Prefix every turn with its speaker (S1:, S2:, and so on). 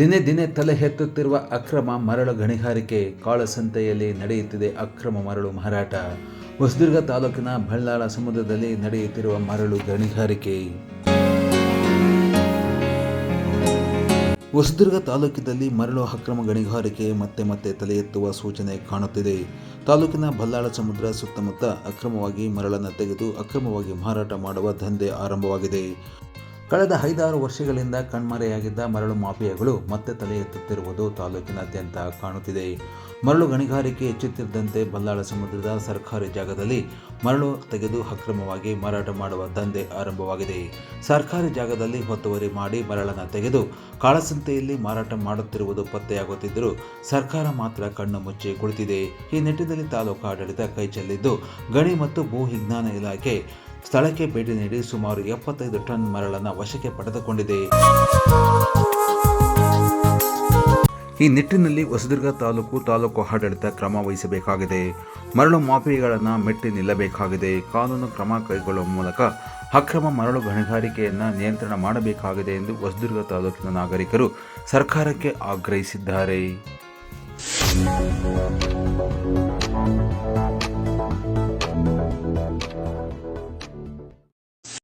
S1: ದಿನೇ ದಿನೇ ತಲೆ ಎತ್ತುತ್ತಿರುವ ಅಕ್ರಮ ಮರಳು ಗಣಿಗಾರಿಕೆ. ಕಾಳಸಂತೆಯಲ್ಲಿ ನಡೆಯುತ್ತಿದೆ ಅಕ್ರಮ ಮರಳು ಮಾರಾಟ. ಹೊಸದುರ್ಗ ತಾಲೂಕಿನ ಬಲ್ಲಾಳ ಸಮುದ್ರದಲ್ಲಿ ನಡೆಯುತ್ತಿರುವ ಮರಳು ಗಣಿಗಾರಿಕೆ. ಹೊಸದುರ್ಗ ತಾಲೂಕಿನಲ್ಲಿ ಮರಳು ಅಕ್ರಮ ಗಣಿಗಾರಿಕೆ ಮತ್ತೆ ತಲೆ ಎತ್ತುವ ಸೂಚನೆ ಕಾಣುತ್ತಿದೆ. ತಾಲೂಕಿನ ಬಲ್ಲಾಳ ಸಮುದ್ರ ಸುತ್ತಮುತ್ತ ಅಕ್ರಮವಾಗಿ ಮರಳನ್ನು ತೆಗೆದು ಅಕ್ರಮವಾಗಿ ಮಾರಾಟ ಮಾಡುವ ದಂಧೆ ಆರಂಭವಾಗಿದೆ. ಕಳೆದ 5-6 ವರ್ಷಗಳಿಂದ ಕಣ್ಮರೆಯಾಗಿದ್ದ ಮರಳು ಮಾಫಿಯಾಗಳು ಮತ್ತೆ ತಲೆ ಎತ್ತುತ್ತಿರುವುದು ತಾಲೂಕಿನಾದ್ಯಂತ ಕಾಣುತ್ತಿದೆ. ಮರಳು ಗಣಿಗಾರಿಕೆ ಹೆಚ್ಚುತ್ತಿದ್ದಂತೆ ಬಲ್ಲಾಳ ಸಮುದ್ರದ ಸರ್ಕಾರಿ ಜಾಗದಲ್ಲಿ ಮರಳು ತೆಗೆದು ಅಕ್ರಮವಾಗಿ ಮಾರಾಟ ಮಾಡುವ ದಂಧೆ ಆರಂಭವಾಗಿದೆ. ಸರ್ಕಾರಿ ಜಾಗದಲ್ಲಿ ಒತ್ತುವರಿ ಮಾಡಿ ಮರಳನ್ನು ತೆಗೆದು ಕಾಳಸಂತೆಯಲ್ಲಿ ಮಾರಾಟ ಮಾಡುತ್ತಿರುವುದು ಪತ್ತೆಯಾಗುತ್ತಿದ್ದರೂ ಸರ್ಕಾರ ಮಾತ್ರ ಕಣ್ಣು ಮುಚ್ಚಿ ಕುಳಿತಿದೆ. ಈ ನಿಟ್ಟಿನಲ್ಲಿ ತಾಲೂಕು ಆಡಳಿತ ಕೈಚೆಲ್ಲಿದ್ದು ಗಣಿ ಮತ್ತು ಭೂ ವಿಜ್ಞಾನ ಇಲಾಖೆ ಸ್ಥಳಕ್ಕೆ ಭೇಟಿ ನೀಡಿ ಸುಮಾರು 75 ಟನ್ ಮರಳನ್ನು ವಶಕ್ಕೆ ಪಡೆದುಕೊಂಡಿದೆ. ಈ ನಿಟ್ಟಿನಲ್ಲಿ ಹೊಸದುರ್ಗ ತಾಲೂಕು ಆಡಳಿತ ಕ್ರಮ ವಹಿಸಬೇಕಾಗಿದೆ. ಮರಳು ಮಾಫಿಯಾಗಳನ್ನು ಮೆಟ್ಟಿ ನಿಲ್ಲಬೇಕಾಗಿದೆ. ಕಾನೂನು ಕ್ರಮ ಕೈಗೊಳ್ಳುವ ಮೂಲಕ ಅಕ್ರಮ ಮರಳು ಗಣಿಗಾರಿಕೆಯನ್ನು ನಿಯಂತ್ರಣ ಮಾಡಬೇಕಾಗಿದೆ ಎಂದು ಹೊಸದುರ್ಗ ತಾಲೂಕಿನ ನಾಗರಿಕರು ಸರ್ಕಾರಕ್ಕೆ ಆಗ್ರಹಿಸಿದ್ದಾರೆ.